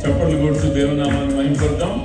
చప్పట్లు కొడుతూ దేవునామాన్ని మహిమపడదాం.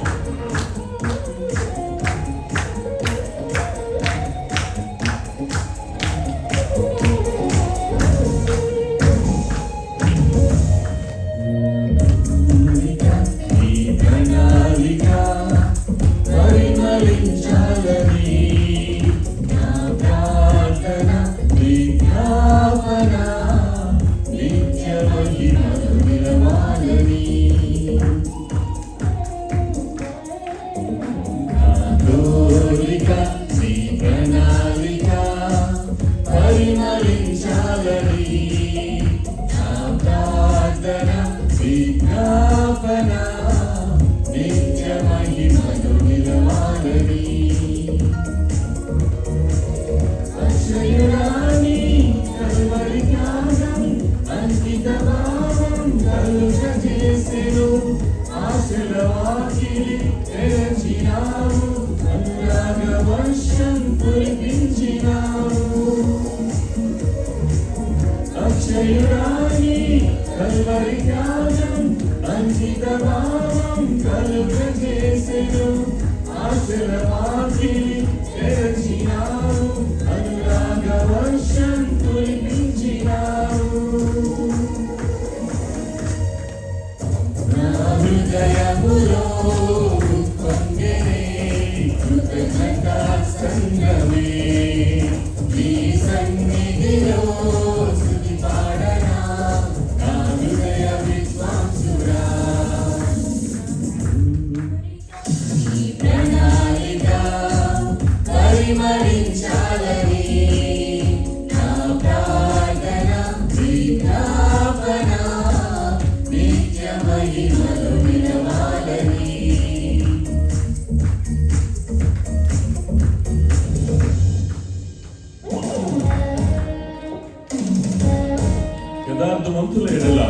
యథార్థవంతుల ఎడల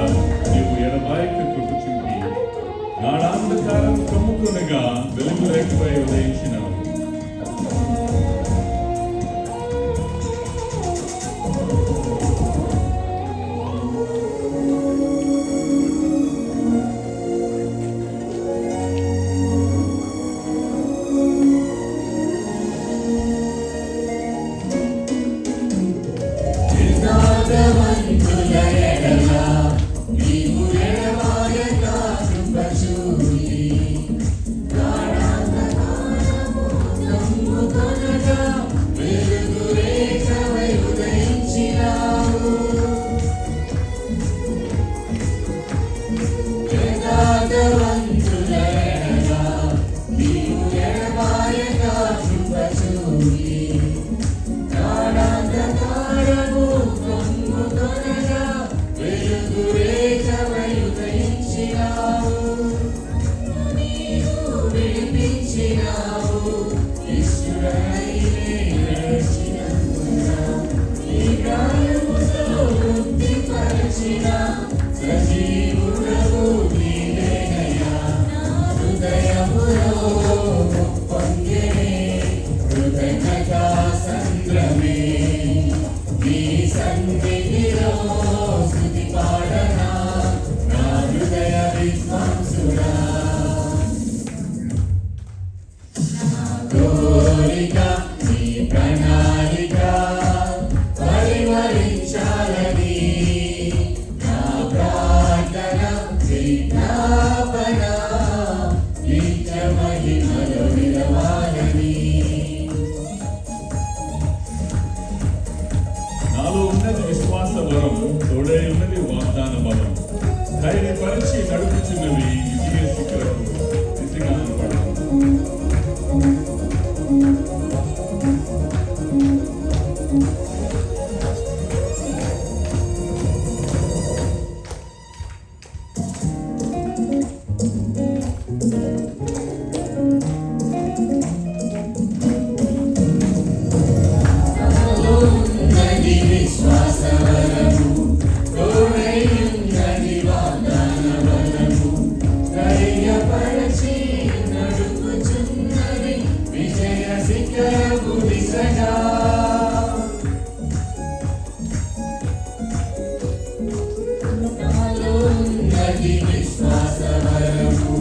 నీవు ఎడబాయక కృప చూపి నాడాంధకారం కమ్ముకొనగా వెలుగు రేఖపై ఉదయించినావు. ఉన్నది విశ్వాస వరము,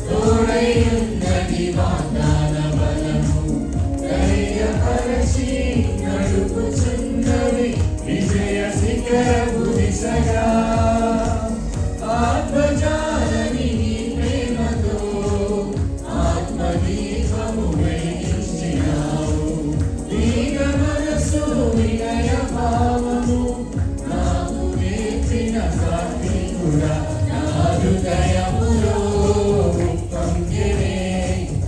తోడై ఉన్నది వాగ్దాన బలము, ధైర్యపరచి నడుపుచున్నది విజయ శిఖరపు దిశగా. ఆత్మజాలని నీ ప్రేమతో ఆత్మదీపము వెలిగించినావు, దీన మనసు వినయ భావము నాకు నేర్పిన సాత్వికుడా. నా హృదయములో ఉప్పొంగెనే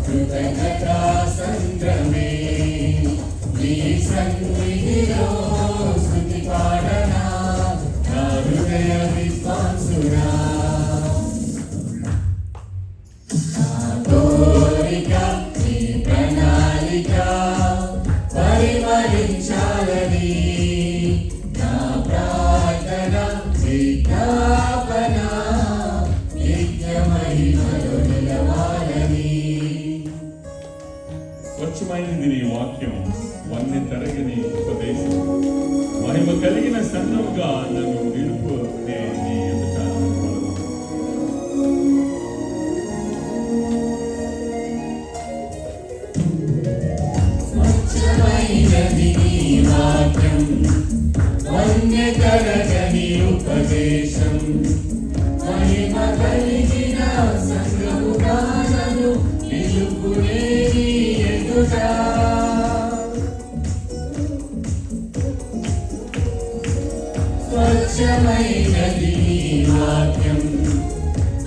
కృతజ్ఞతా సంద్రమే, నీ సన్నిధిలో స్తుతి పాడనా నా హృదయ విద్వాంసుడా. నా కోరిక నీ ప్రణాళిక పరిమళించాలని, నా ప్రార్థన విజ్ఞాపన నిత్య మహిమలో నిలవాలని. స్వచ్ఛమైనది నీ వాక్యం, వన్నె తరగని ఉపదేశం, మహిమ కలిగిన సన్నముగా నన్ను నిలుపు నీ ఎదుట నిలబడను. స్వచ్ఛమైనది నీ వాక్యం, వన్నె తరగని ఉపదేశం, మహిమ కలిగిన సంగముగా నన్ను నిలుపునే నీ ఎదుట. స్వచ్ఛమైనది నీ వాక్యం,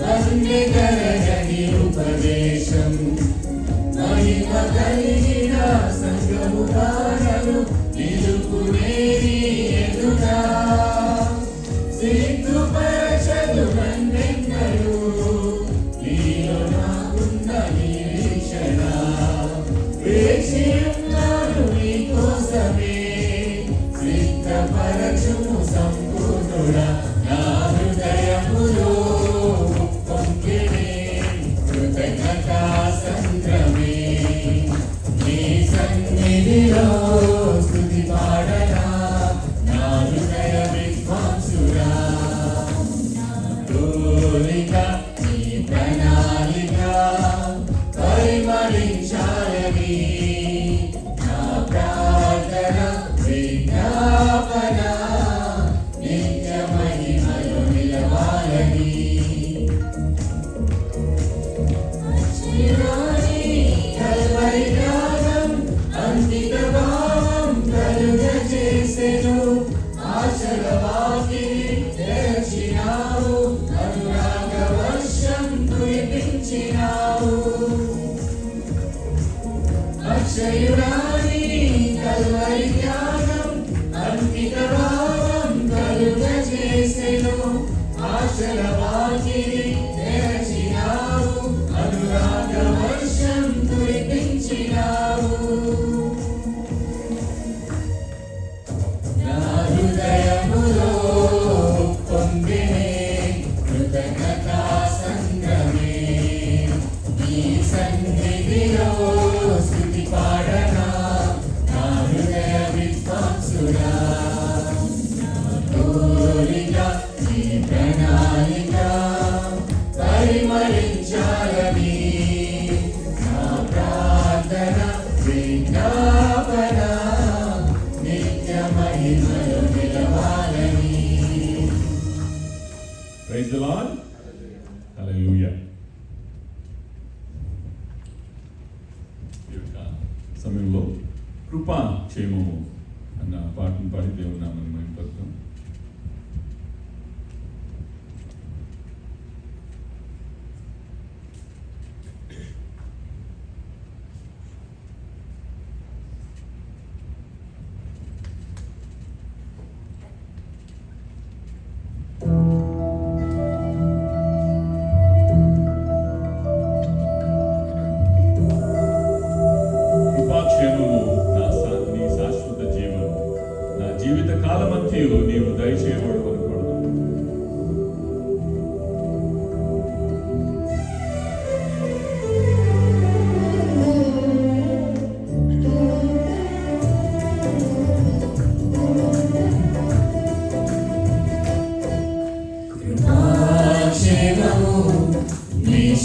వన్నె తరగని ఉపదేశం, మహిమ కలిగిన సంగముగా నన్ను నిలుపునే నీ ఎదుట. సిగ్గుపరచదు నన్నెన్నడూ నీలో నాకున్న నిరీక్షణ, వేచి ఉన్నాను నీ కోసమే సిద్ధపరచుము సంపూర్ణుడా. నా హృదయములో ఉప్పొంగెనే కృతజ్ఞతా సంద్రమే, నీ సన్నిధిలో స్తుతి పాడనా నా హృదయ విద్వాంసుడా. నా కోరిక నీ ప్రణాళిక పరిమళించాలని, నా ప్రార్థన విజ్ఞాపన నిత్య మహిమలో నిలవాలని. కల్వరి త్యాగం అంకిత భావం కలుగజేసెను, ఆశల వాకిలి తెరచినావు, అనురాగ వర్షం కురిపించినావు. అక్షయురాని కల్వరి త్యాగం అంకిత భావం కలుగజేసెను, ఆశల వాకిలి తెరచినావు, అనురాగ వర్షం కురిపించినావు. నా హృదయములో పొంగినే కృతజ్ఞతా సంద్రమే, నీ సన్నిధిలో స్తుతి పాడనా నా హృదయ విద్వాంసుడా. నా కోరిక నీ ప్రణాళిక పరిమళించాలని, నా ప్రార్థన విజ్ఞాపన నిత్య మహిమలో నిలవాలని. Praise the Lord. Hallelujah. ఈ యొక్క సమయంలో కృపా క్షేమము అన్న పాటను పాడి దేవుని నామమును మహిమపరుద్దాం. కృపాక్షేమము నీ శాశ్వత జీవనం, నా జీవిత కాలమంతా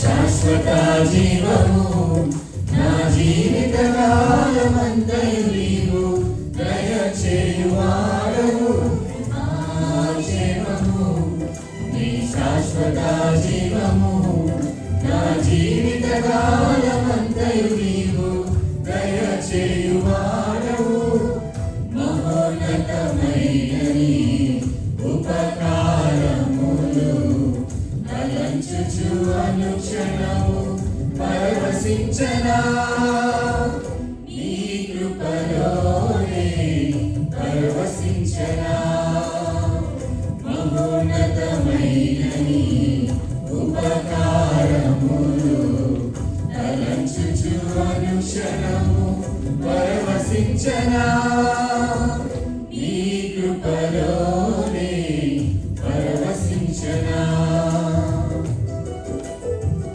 శాశ్వత జీవము నా జీవిత కాలమంతయు నీవు దయచేయువాడవు ఆక్షేమము నీ శాశ్వత జీవము నా జీవిత కాలమంతయు నీవు దయచేయువాడవు మహోన్నతమైనని ఉపకారములు తలంచుచు అనుక్షణము పరవశించనా నీ కృపలోనే పరవశించనా మహోన్నతమైనని ఉపకారములు తలంచుచు అనుక్షణము పరవశించనా నీ కృపలోనే పరవశించనా.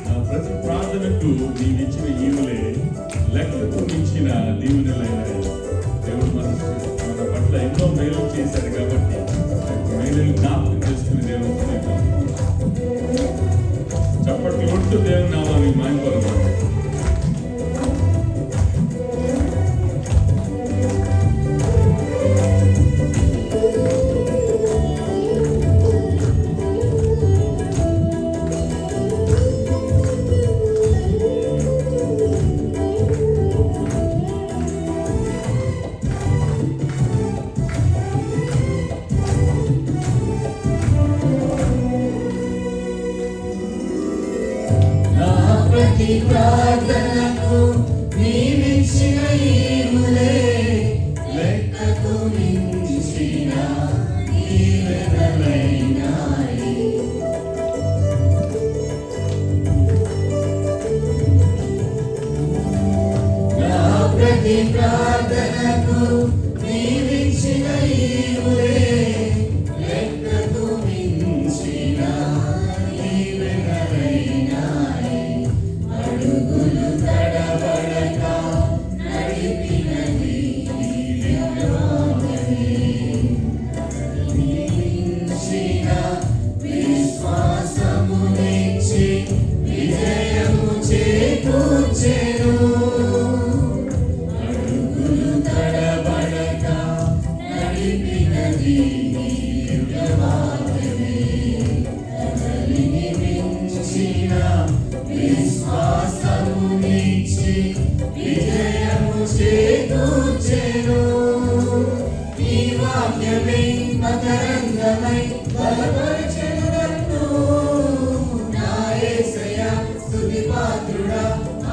నా ప్రతి ప్రార్థనకు నీవిచ్చిన ఈవులే లెక్కకు మించిన దీవెనలైనవి. దేవుడు మన పట్ల ఎన్నో మేలు చేశాడు కాబట్టి మేలు జ్ఞాపకం చేసుకుని దేవుడు చప్పట్లు కొడుతూ దేవుని నామాన్ని మాయపరమాట. ప్రతి ప్రార్థనకు నీవిచ్చిన ఈవులే లెక్కకు మించిన దీవెనలైనాయి. నా ప్రతి ప్రార్థనకు నీవిచ్చిన ఈవులే లెక్కకు మించిన దీవెనలైనాయి. అడుగులు తడబడక నడిపినది నీ దివ్యవాక్యమే. మించిన విశ్వాసమునిచ్చి విజయము చేకూర్చెను. అడుగులు తడబడక నడిపినది నీ దివ్యవాక్యమే. కదలిని మించిన విశ్వాసమునిచ్చి విజయము చేకూర్చెను. ఈ వాక్యమే మకరందమై బలపరచెను నన్ను. నా యేసయ్యా స్తుతి పాత్రుడా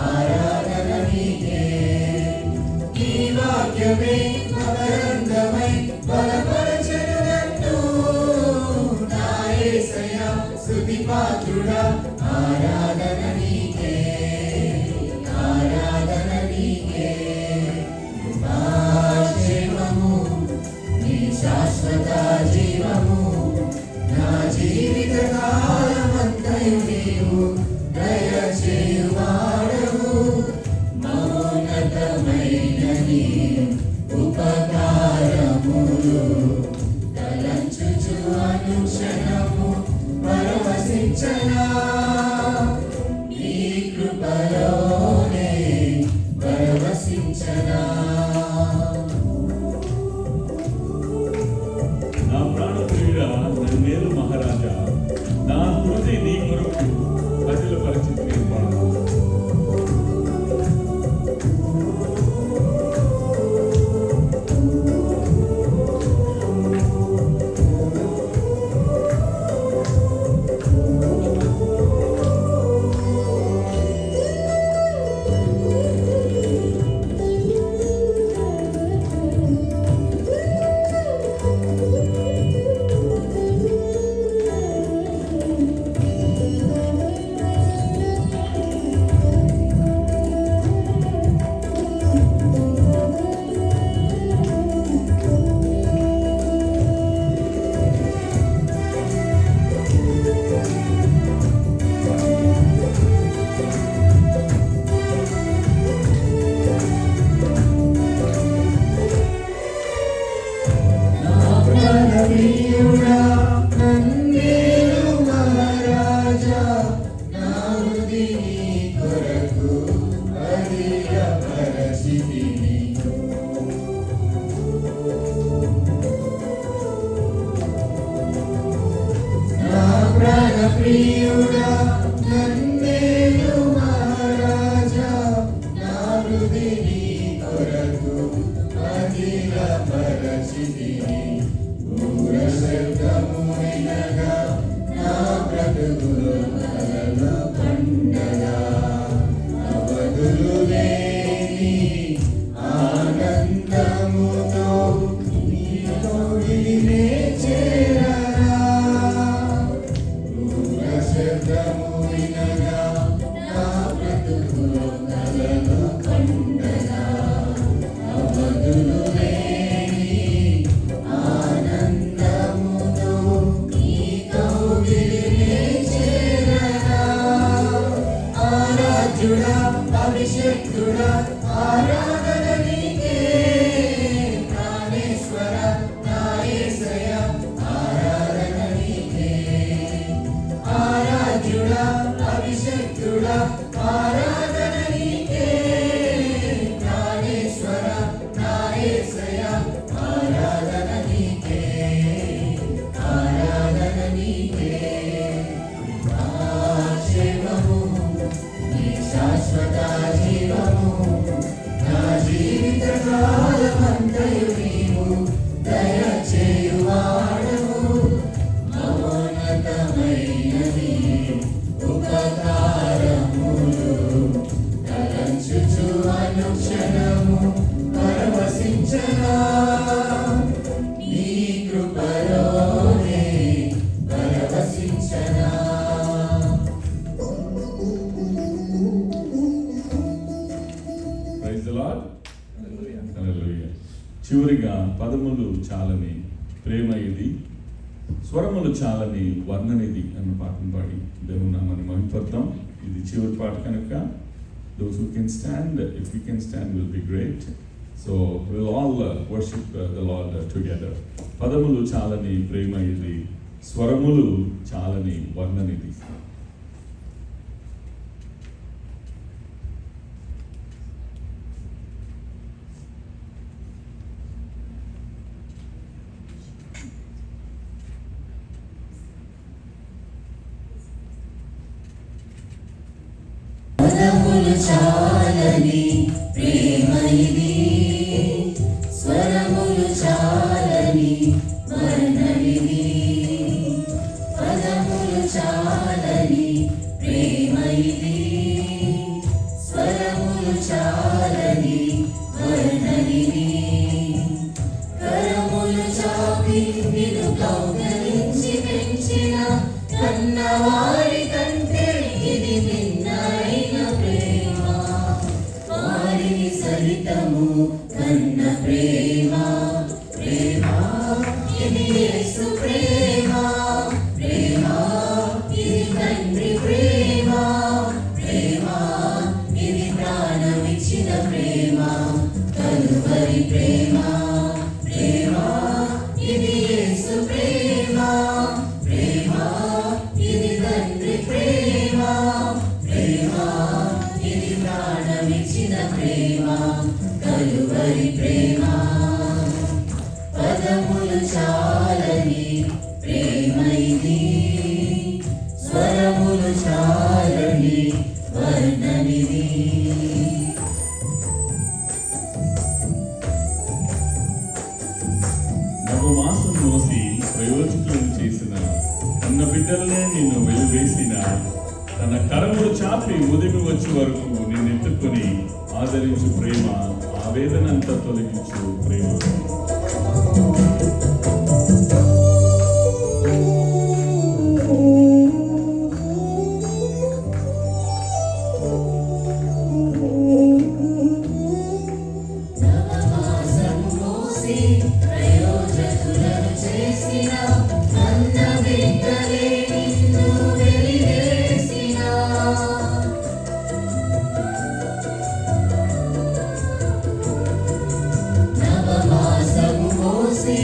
ఆరాధన నీకే. ఈ వాక్యమే మకరందమై బలపరచెను నన్ను. నా యేసయ్యా స్తుతి పాత్రుడా ఆరాధన నీకే. ఆరాధన నీకే. ఆక్షేమము నీ శాశ్వత జీవము నా జీవిత కాలమంతయు నీవు దయచేయువాడవు మహోన్నతమైనని ఉపకారములు తలంచుచు అనుక్షణము పరవశించనా నీ కృపలోనే పరవశించనా. నా ప్రాణప్రియుడా నన్నేలు మహారాజా నా హృదయ నీ కొరకు ప్రజల పరిస్థితి ఏర్పడదు. ప్రియుడా నన్నేలు మహారాజా నా హృదిని కొరకు పరచితిని దూర శబ్దము వినగా నా బ్రతుకులో కలలు పండగా అవధులు లేని ఆనందముతో నీ తోడినే చేరరా దూర శబ్దము వినగా నా బ్రతుకులో కలలు పండగా అవధులు లేని ఆనందముతో నీ కౌగిలినే చేరరా ఆరాధ్యుడా అభిషేక్తుడా ఆరాధన నీకే ప్రాణేశ్వర నా యేసయ్య ఆరాధన నీకే ఆరాధ్యుడా అభిషేక్తుడా ఆరాధన నీకే ప్రాణేశ్వర నా యేసయ్య ఆరాధన నీకే ఆరాధన నీకే ఆశీర్వము నీ శాశ్వత జీవము నా జీవిత కాలమంతయు నీవు దయచేయువాడవు మౌనతమైనది ఉపకారములు తలంచుచు అనుక్షణము పరవశించనా నీ కృపలోనే పరవశించనా ప్రైజ్ ది లార్డ్. హల్లెలూయా. చివరిగా పదములు చాలని ప్రేమ ఇది, స్వరములు చాలని వర్ణనిది అన్న పాటను పాడి దేవుని నామాన్ని మహిమపడతాం. ఇది చివరి పాట కనుక those who can stand, if we can stand, will be great. So we'll all worship the Lord together. పదములు చాలని ప్రేమ ఇది, స్వరములు చాలని వర్ణనిది. పదములు చాలని ప్రేమ ఇది, స్వరములు చాలని వర్ణనిది. పదములు చాలని ప్రేమ ఇది, స్వరములు చాలని వర్ణనిది. కరములు చాపి నిన్ను కౌగలించి పెంచిన కన్నవారి కంటే ఇది భిన్నమైన ప్రేమ. వారిని సరితము కన్న ప్రేమ ప్రేమ ఇది యేసు ప్రేమ ప్రేమ ఇది తండ్రి ప్రేమ ప్రేమ ఇది ప్రాణమిచ్చిన ప్రేమ కలువరి ప్రేమ ప్రేమ ఇది యేసు ప్రేమ ప్రేమ ఇది తండ్రి ప్రేమ ప్రేమ ఇది ప్రాణమిచ్చిన ప్రేమ కలువరి ప్రేమ. పదములు చాలని ప్రేమ ఇది, స్వరములు చాలని వర్ణనిది. నవమాసం మోసి ప్రయోజకులను చేసిన అన్న బిడ్డలనే నిన్ను వెలివేసిన తన కరములు చాపి ఉదిమి వచ్చే వరకు నిన్నెత్తుకొని ఆదరించు ప్రేమ, ఆవేదనంతా తొలగించు ప్రేమ. నవమాసము మోసి ప్రయోజకులను చేసిన అన్న బిడ్డలే నిన్ను వెలివేసిన. నవమాసము మోసి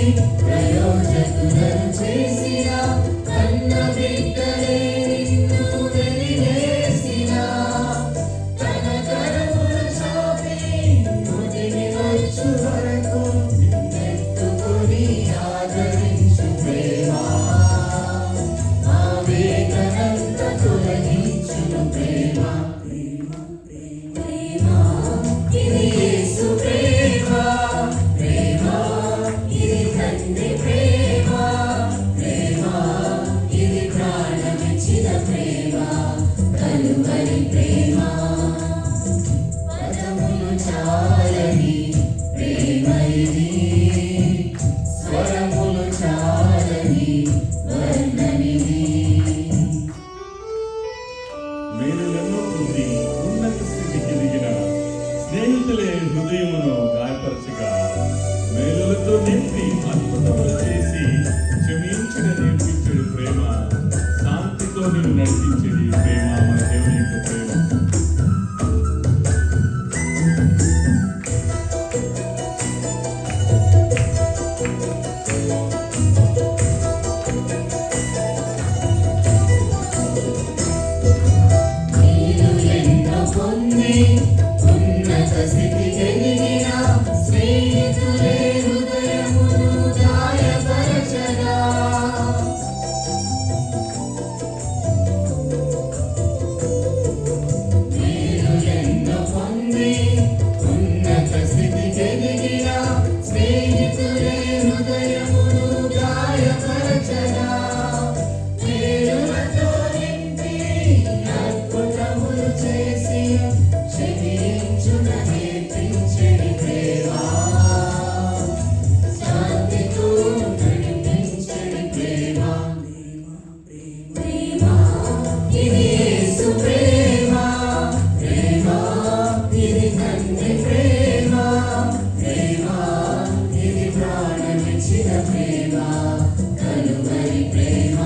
ప్రేమ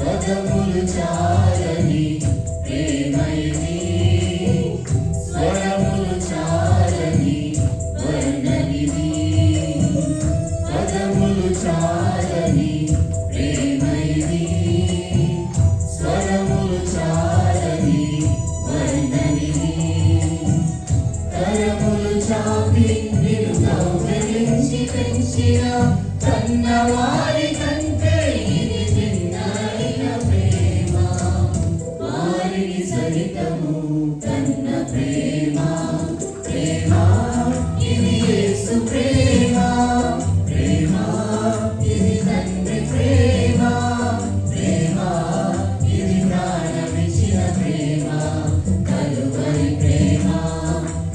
పదములు చాలని ప్రేమ ఇది స్వరములు చాలని వర్ణనిది పదములు చాలని ప్రేమ ఇది స్వరములు చాలని వర్ణనిది కరములు చాపి నిన్ను కౌగిలించి పెంచిన కన్నవారి కంటే ఇది భిన్నమైన ప్రేమ వారిని సరితము కన్న ప్రేమ ప్రేమ ఇది యేసు ప్రేమ ప్రేమ ఇది తండ్రి ప్రేమ ప్రేమ ఇది ప్రాణమిచ్చిన ప్రేమ కలువరి ప్రేమ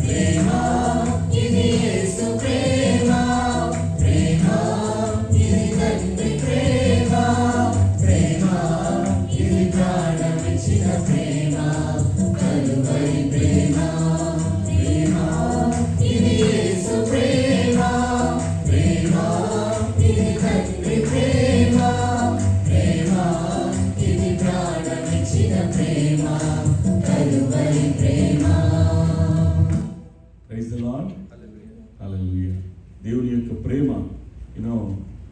ప్రేమ ఇది యేసు ప్రేమ ప్రేమ ఇది తండ్రి ప్రేమ ప్రేమ ఇది ప్రాణమిచ్చిన ప్రేమ కలువరి ప్రేమ ప్రేమ ఇది యేసు ప్రేమ ప్రేమ ఇది తండ్రి ప్రేమ ప్రేమ ఇది ప్రాణమిచ్చిన ప్రేమ కలువరి ప్రేమ. Praise the lord. హల్లెలూయా. దేవుని యొక్క ప్రేమ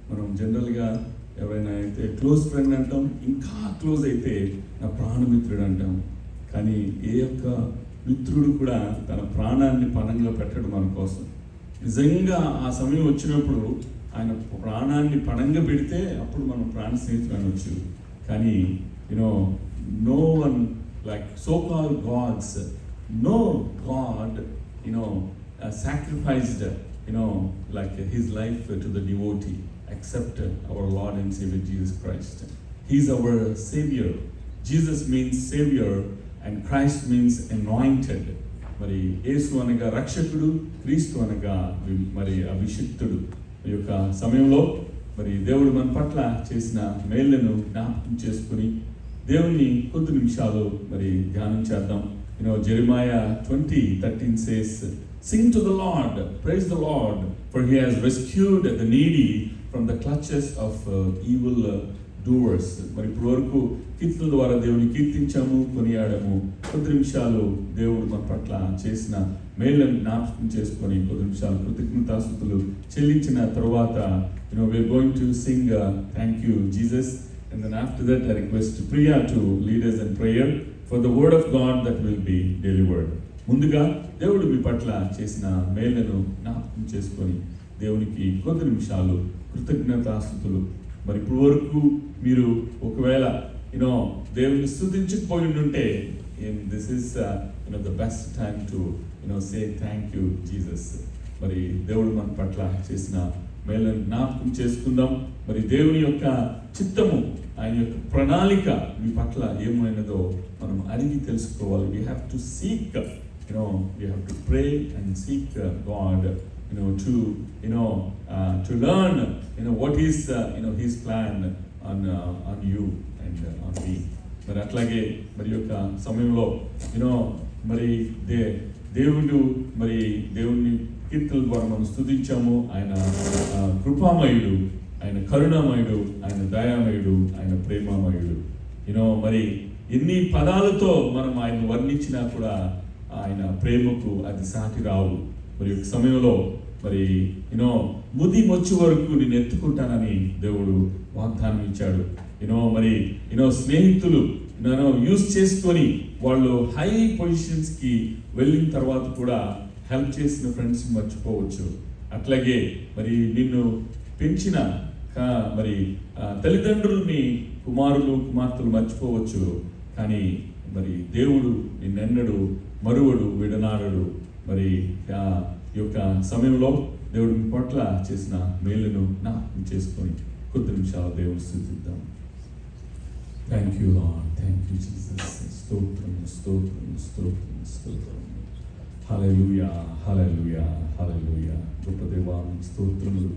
మనం జనరల్గా ఎవరైనా అయితే క్లోజ్ ఫ్రెండ్ అంటాం, ఇంకా క్లోజ్ అయితే నా ప్రాణమిత్రుడు అంటాం. కానీ ఏ యొక్క మిత్రుడు కూడా తన ప్రాణాన్ని పణంగా పెట్టడు మన కోసం. నిజంగా ఆ సమయం వచ్చినప్పుడు ఆయన ప్రాణాన్ని పణంగా పెడితే అప్పుడు మనం ప్రాణ స్నేహితులు అనొచ్చు. కానీ no one like so called gods, no god sacrificed like his life to the devotee except our Lord and Savior Jesus Christ. He is our Savior. Jesus means Savior and Christ means anointed. మరి యేసు అనగా రక్షకుడు, క్రీస్తు అనగా మరి అభిషిక్తుడు. ఈ యొక్క సమయంలో మరి దేవుడు మన పట్ల చేసిన మేళ్లను జ్ఞాపకం చేసుకుని దేవుణ్ణి కొద్ది నిమిషాలు మరి ధ్యానం చేద్దాం. Jeremiah 20:13 says, "Sing to the Lord, praise the Lord, for he has rescued the needy from the clutches of evil doers." మరి ఇప్పుడు వరకు కీర్తనల ద్వారా దేవుని కీర్తించాము, కొనియాడాము. కొద్ది నిమిషాలు దేవుడు మన పట్ల చేసిన మేళ్లను జ్ఞాపకం చేసుకొని కొద్ది నిమిషాలు కృతజ్ఞతాస్తుతులు చెల్లించిన తర్వాత we're going to sing thank you Jesus, and then after that I request Priya to lead us in prayer for the word of God that will be delivered. ముందుగా దేవుడు మీ పట్ల చేసిన మేళ్లను జ్ఞాపకం చేసుకొని దేవునికి కొద్ది నిమిషాలు కృతజ్ఞతాస్తుతులు. మరి ఇప్పుడు వరకు మీరు ఒకవేళ దేవుని స్తుతించకపోయి ఉంటే this is the best time to say thank you Jesus. మరి దేవుడు మన పట్ల చేసిన మేళ్లను జ్ఞాపకం చేసుకుందాం. మరి దేవుని యొక్క చిత్తము, ఆయన యొక్క ప్రణాళిక మీ పట్ల ఏమైనదో మనం అడిగి తెలుసుకోవాలి. We have to seek, we have to pray and seek God, to learn, what is, His plan on you and on me. మరి అట్లాగే మరి యొక్క సమయంలో మరి దేవుని కీర్తనల ద్వారా మనం స్తుతించాము. ఆయన కృపామయుడు, ఆయన కరుణామయుడు, ఆయన దయామయుడు, ఆయన ప్రేమామయుడు. మరి ఎన్ని పదాలతో మనం ఆయన వర్ణించినా కూడా ఆయన ప్రేమకు అది సాటి రావు. మరి ఒక సమయంలో మరి ముది మొచ్చు వరకు నేను ఎత్తుకుంటానని దేవుడు వాగ్దానం ఇచ్చాడు. మరి స్నేహితులు యూజ్ చేసుకొని వాళ్ళు హై పొజిషన్స్కి వెళ్ళిన తర్వాత కూడా హెల్ప్ చేసిన ఫ్రెండ్స్ మర్చిపోవచ్చు. అట్లాగే మరి నిన్ను పెంచిన మరి తల్లిదండ్రుల్ని కుమారులు కుమార్తెలు మర్చిపోవచ్చు. కానీ మరి దేవుడు నిన్నెన్నడు మరువడు, విడనాడడు. మరి ఈ యొక్క సమయంలో దేవుడు మీ పట్ల చేసిన మేలును జ్ఞాపకం చేసుకొని కొద్ది నిమిషాలు దేవుడు స్తుతిద్దాం. Thank you lord, thank you Jesus. స్తోత్రం స్తోత్రం స్తోత్రం స్తోత్రం. హల్లెలూయా హల్లెలూయా హల్లెలూయా. గొప్ప దేవానికి స్తోత్రములు,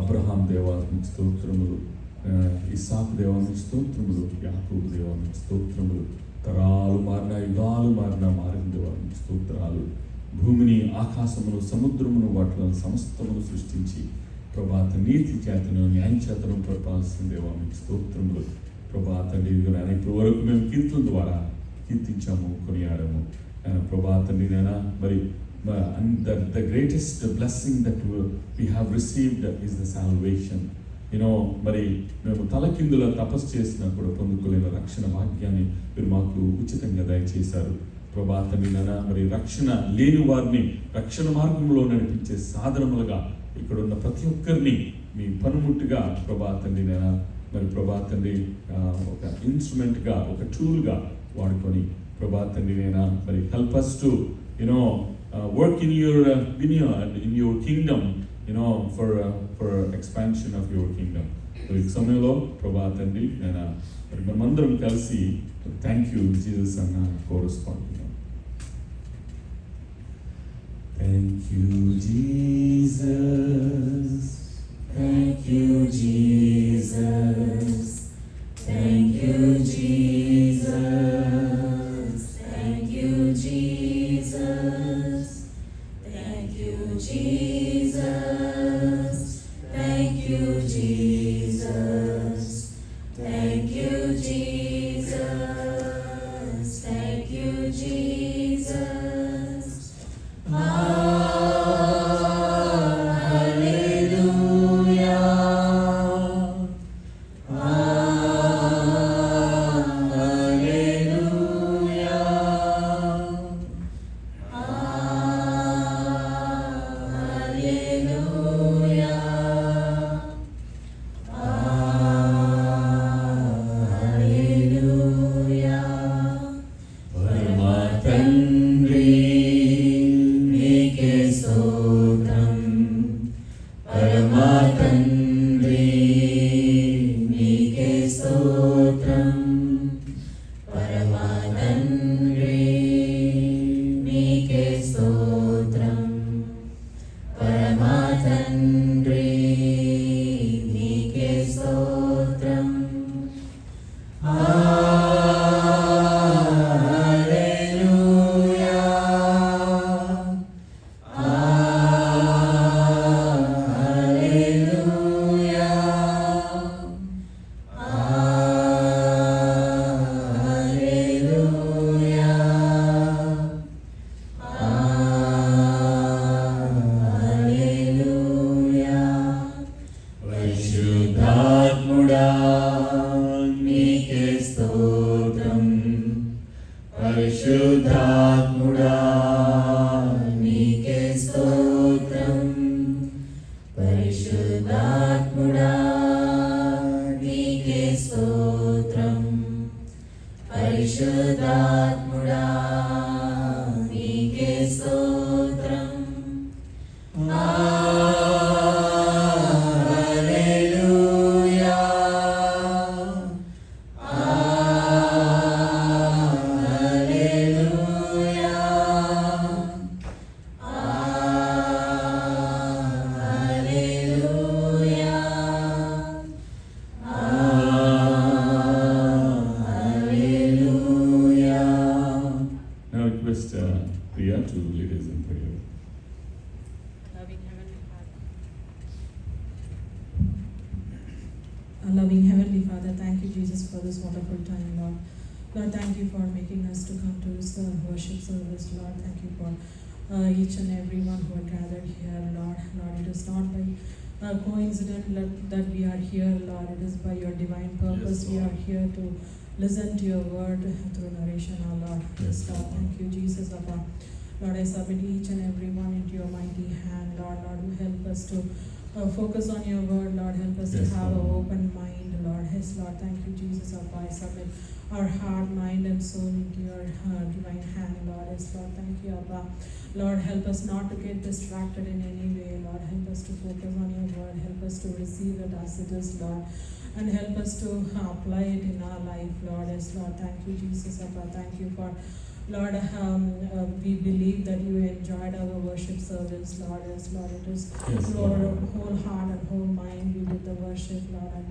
అబ్రహాం దేవానికి స్తోత్రములు, ఇస్సాకు దేవానికి స్తోత్రములు, యాకోబు దేవానికి స్తోత్రములు. తరాలు మారిన, యుగాలు మారిన దేవానికి స్తోత్రాలు. భూమిని, ఆకాశమును, సముద్రమును, వాటిలో సమస్తమును సృష్టించి ప్రభాత నీతి చేతను న్యాయం చేతను పరిపాలిస్తున్న దేవా మీకు స్తోత్రములు. ప్రభా తండ్రి ఇప్పటి వరకు మేము కీర్తన ద్వారా కీర్తించాము, కొనియాడాము. ప్రభా తండ్రి నైనా మరి the greatest blessing that we have received is the salvation. మరి మేము తలకిందుల తపస్సు చేసినా కూడా పొందుకోలేని రక్షణ భాగ్యాన్ని మీరు మాకు ఉచితంగా దయచేశారు. ప్రభా తండ్రి నైనా మరి రక్షణ లేని వారిని రక్షణ మార్గంలో నడిపించే సాధనములుగా ఇక్కడ ఉన్న ప్రతి ఒక్కరిని మీ పనిముట్టుగా ప్రభా తండ్రి నైనా మరి ప్రభా తండ్రి ఒక ఇన్స్ట్రుమెంట్గా, ఒక టూల్గా వాడుకొని ప్రభా తండ్రి నైనా మరి help us to work in your vineyard, in your kingdom, for expansion of your kingdom. So ఈ సమయంలో ప్రభా తండ్రి నేను మరి మనమందరం కలిసి థ్యాంక్ యూ జీసస్ అన్న కోరస్ పాడుతున్నాం. Thank you Jesus, Thank you, Jesus. Thank you, Jesus. Thank you, Jesus. Thank you, Jesus. Thank you, Jesus. Thank you, Jesus. Thank you, Jesus. పరిశుద్ధాత్ముడా నీకే స్తోత్రం, పరిశుద్ధాత్ముడా నీకే స్తోత్రం, పరిశుద్ధాత్ముడా నీకే స్తోత్రం. హల్లెలూయా హల్లెలూయా హల్లెలూయా హల్లెలూయా. Now request Priya to lead us in prayer. Our loving Heavenly Father, thank you, Jesus, for this wonderful time, Lord. Lord, thank you for making us to come to this worship service, Lord. Thank you for each and every one who are gathered here, Lord. Lord, it is not by coincidence that we are here, Lord. It is by your divine purpose. Yes, We Lord. are here to listen to your word through narration, our Lord. Yes, Lord, Lord. thank you, Jesus, Abba. Lord, I submit each and every one into your mighty hand, Lord. Lord, help us to focus on your word, Lord. Help us to Yes, have Lord. an open mind, Lord. Yes, Lord. Thank you, Jesus. Abba, I submit our heart, mind, and soul into your divine hand, Lord. Yes, Lord. Thank you, Abba. Lord, help us not to get distracted in any way, Lord. Help us to focus on your word. Help us to receive it as it is, Lord. And help us to apply it in our life, Lord. Yes, Lord. Thank you, Jesus. Abba. Thank you for Lord, we believe that you enjoyed our worship service, Lord. Yes, Lord, it is Yes, Lord, Lord. whole heart and whole mind we did the worship, Lord, and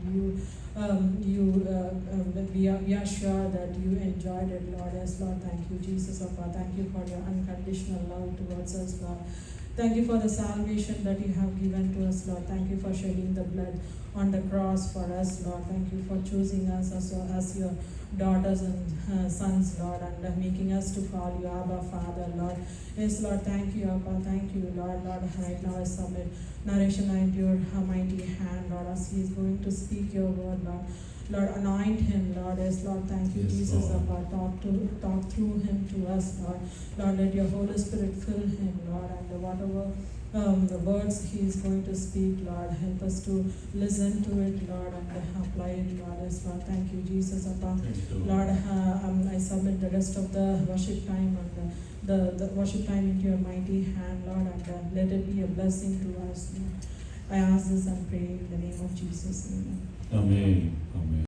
we are sure that you enjoyed it, Lord. Yes, Lord, thank you, Jesus, Abba. Thank you for your unconditional love towards us, Lord. Thank you for the salvation that you have given to us, Lord. Thank you for shedding the blood on the cross for us, Lord. Thank you for choosing us as your daughters and sons, Lord, and making us to call you Abba, Father, Lord. Yes, Lord, thank you, Abba. Thank you, Lord. Lord, right now I submit narration into your mighty hand, Lord, as he is going to speak your word, Lord. Lord, anoint him, Lord. Yes, Lord, thank you, Yes, Jesus, Lord. Abba. Talk through him to us, Lord. Lord, let your Holy Spirit fill him, Lord, and whatever the words he is going to speak, Lord, help us to listen to it, Lord, and apply it, Lord. Yes, Lord, thank you, Jesus, Abba. Thank you, Lord, I submit the rest of the worship time and the worship time into your mighty hand, Lord, and let it be a blessing to us, Lord. I ask this and pray in the name of Jesus. Amen. Amen. Amen.